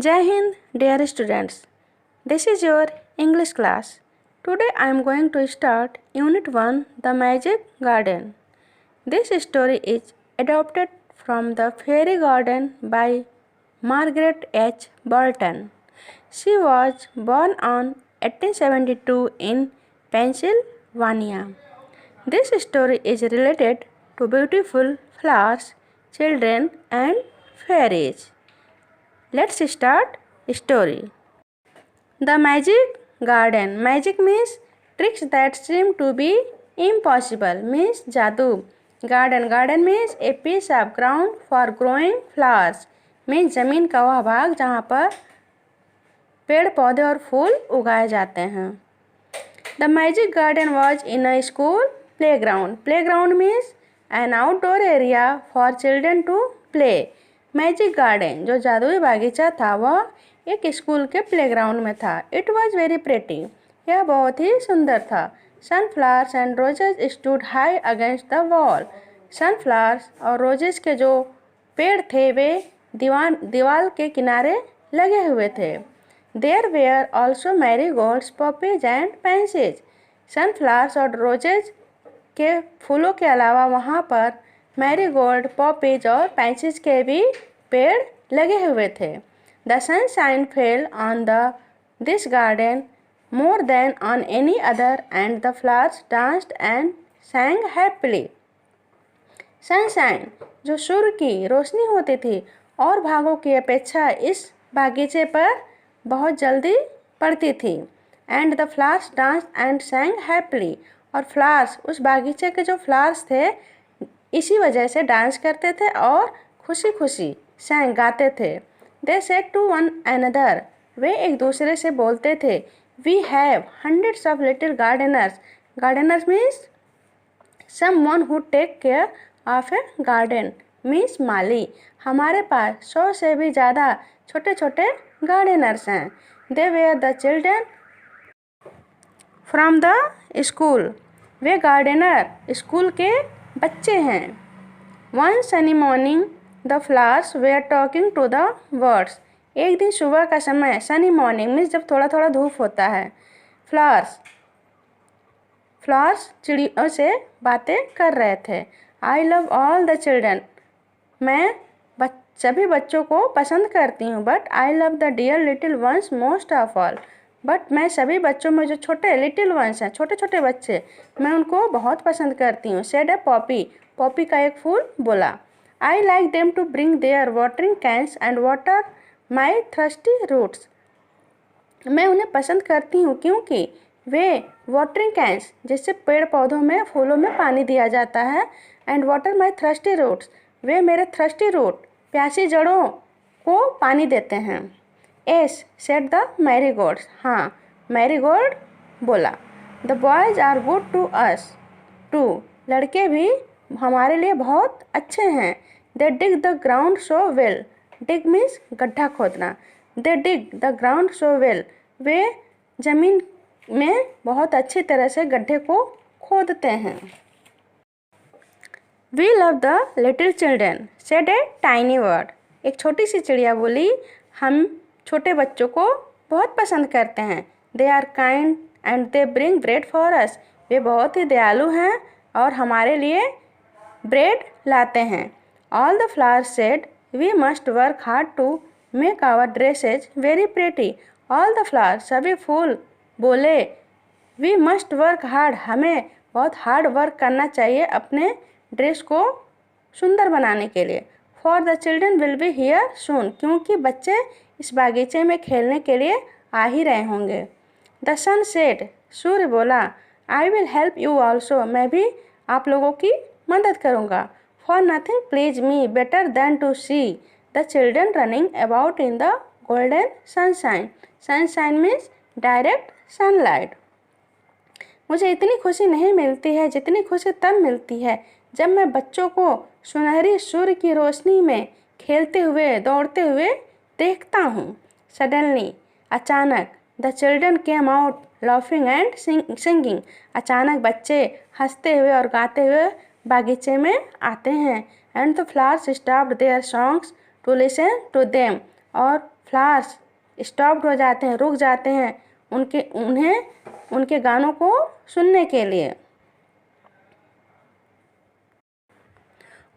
Jai Hind, dear students. This is your English class. Today I am going to start Unit 1, The Magic Garden. This story is adapted from The Fairy Garden by Margaret H. Burton. She was born on 1872 in Pennsylvania. This story is related to beautiful flowers, children, and fairies. Let's start story. The Magic Garden. Magic means tricks that seem to be impossible. Means जादू. Garden means a piece of ground for growing flowers. means जमीन का वह भाग जहाँ पर पेड़ पौधे और फूल उगाए जाते हैं. The Magic Garden was in a school playground. Playground means an outdoor area for children to play. Magic garden जो जादुई बागीचा था वह एक स्कूल के प्लेग्राउंड में था. It was very pretty. यह बहुत ही सुंदर था. Sunflowers and roses stood high against the wall. Sunflowers और रोजेज के जो पेड़ थे वे दीवार के किनारे लगे हुए थे. There were also marigolds, poppies and pansies. Sunflowers और रोजेज के फूलों के अलावा वहाँ पर मैरीगोल्ड, पॉपीज और पैंसीज के भी पेड़ लगे हुए थे. The sunshine fell on this garden more than on any other and the flowers danced and sang happily. Sunshine जो सूर्य की रोशनी होती थी और भागों की अपेक्षा इस बागीचे पर बहुत जल्दी पड़ती थी. And the flowers danced and sang happily. और फ्लावर्स उस बागीचे के जो फ्लावर्स थे इसी वजह से डांस करते थे और खुशी खुशी sang गाते थे. They said to one another. वे एक दूसरे से बोलते थे. We have hundreds of little gardeners. Gardeners means someone who take care of a garden. Means माली. हमारे पास 100 से भी ज़्यादा छोटे छोटे गार्डनर्स हैं. They were the children from the school. वे गार्डनर स्कूल के बच्चे हैं. One sunny morning the flowers were talking to the birds. एक दिन सुबह का समय, सनी मॉर्निंग मीन्स जब थोड़ा थोड़ा धूप होता है. फ्लावर्स चिड़ियों से बातें कर रहे थे. I love all the children. मैं सभी बच्चों को पसंद करती हूँ. But I love the dear little ones most of all. But मैं सभी बच्चों में जो छोटे लिटिल वंस हैं, छोटे छोटे बच्चे, मैं उनको बहुत पसंद करती हूँ. सेड ए पॉपी. पॉपी का एक फूल बोला. I like them to bring their watering cans and water my thirsty roots. मैं उन्हें पसंद करती हूँ क्योंकि वे वाटरिंग कैंस जिससे पेड़ पौधों में फूलों में पानी दिया जाता है, and water my thirsty roots. वे मेरे थर्स्टी रूट प्यासी जड़ों को पानी देते हैं. As said the marigolds. हाँ, मैरीगोल्ड बोला. The boys are good to us too. लड़के भी हमारे लिए बहुत अच्छे हैं. They dig the ground so well. Dig means गड्ढा खोदना. They dig the ground so well. वे जमीन में बहुत अच्छी तरह से गड्ढे को खोदते हैं. We love the little children said a tiny bird. एक छोटी सी चिड़िया बोली. हम छोटे बच्चों को बहुत पसंद करते हैं. They are kind and they bring bread for us. वे बहुत ही दयालु हैं और हमारे लिए ब्रेड लाते हैं. All the flowers said we must work hard to make our dresses very pretty. All the flowers सभी फूल बोले. We must work hard. हमें बहुत हार्ड वर्क करना चाहिए अपने ड्रेस को सुंदर बनाने के लिए. For the children will be here soon. क्योंकि बच्चे इस बागीचे में खेलने के लिए आ ही रहे होंगे. The sun said. सूर्य बोला. I will help you also. मैं भी आप लोगों की मदद करूँगा. For nothing please me better than to see the children running about in the golden sunshine. Sunshine means direct sunlight. मुझे इतनी खुशी नहीं मिलती है जितनी खुशी तब मिलती है जब मैं बच्चों को सुनहरी सूर्य की रोशनी में खेलते हुए दौड़ते हुए देखता हूँ. सडनली अचानक. The children came out laughing and singing. अचानक बच्चे हंसते हुए और गाते हुए बागीचे में आते हैं. And the flowers stopped their songs to listen to them. और फ्लावर्स स्टॉप्ड हो जाते हैं, रुक जाते हैं उनके गानों को सुनने के लिए।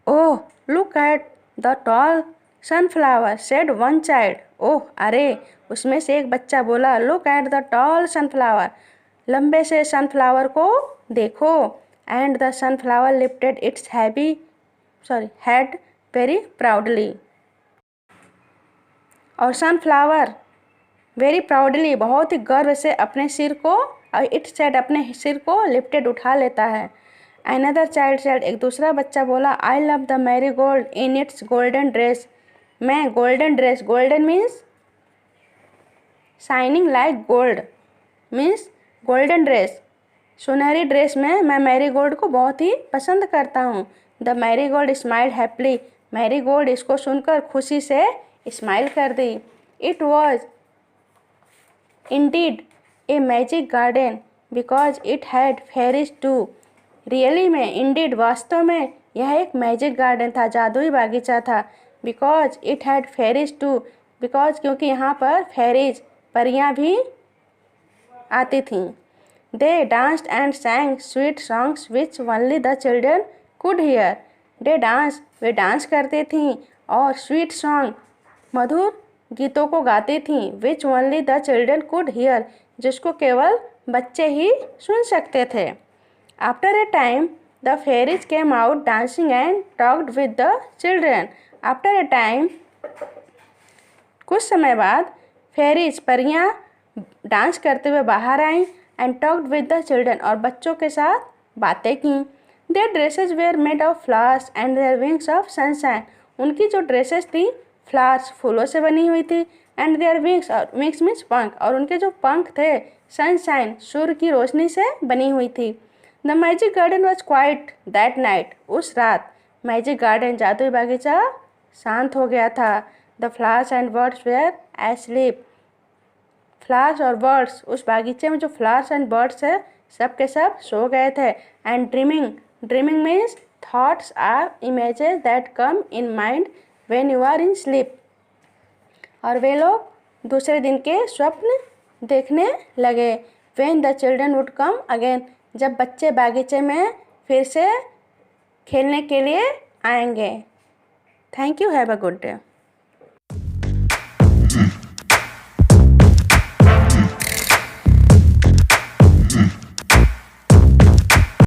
Oh look at the tall sunflower said one child. Oh अरे, उसमें से एक बच्चा बोला, look at the tall sunflower, लंबे से सनफ्लावर को देखो। And the sunflower lifted its head very proudly. और सनफ्लावर वेरी प्राउडली, बहुत ही गर्व से अपने सिर को, और इट्स हेड अपने सिर को लिफ्टेड उठा लेता है। अनदर चाइल्ड सेड, एक दूसरा बच्चा बोला, I love the marigold in its golden dress. मैं golden dress, golden means shining like gold, means golden dress, सुनहरी ड्रेस में मैं मैरी गोल्ड को बहुत ही पसंद करता हूँ। The marigold smile happily, marigold इसको सुनकर खुशी से स्माइल कर दी। It was indeed a magic garden because it had fairies too. Really में, इंडीड वास्तव में, यह एक मैजिक गार्डन था, जादुई बागीचा था। Because it had fairies too, because क्योंकि यहाँ पर फेरीज परियाँ भी आती थीं। They danced and sang sweet songs which only the children could hear. They dance, वे डांस करती थीं, और स्वीट सॉन्ग, मधुर गीतों को गाती थीं, which only the children could hear, जिसको केवल बच्चे ही सुन सकते थे। After a time the fairies came out dancing and talked with the children. After a time, कुछ समय बाद, फेरीज परियाँ डांस करते हुए बाहर आईं, and talked with the children, और बच्चों के साथ बातें की। Their dresses were made of flowers and their wings of sunshine. उनकी जो ड्रेसेस थी फ्लावर्स, फूलों से बनी हुई थी, एंड देयर विंग्स, और विंग्स मीन्स पंख, और उनके जो पंख थे सनशाइन, सूर्य की रोशनी से बनी हुई थी। The magic garden was quite that night. उस रात मैजिक गार्डन, जादुई बागीचा, शांत हो गया था। The flowers and birds were asleep. Flowers और बर्ड्स, उस बागीचे में जो फ्लावर्स एंड बर्ड्स है, सब के सब सो गए थे। And dreaming, dreaming means thoughts or images that come in mind when you are in sleep. और वे लोग दूसरे दिन के स्वप्न देखने लगे। When the children would come again, जब बच्चे बागीचे में फिर से खेलने के लिए आएंगे। Thank you, have a good day.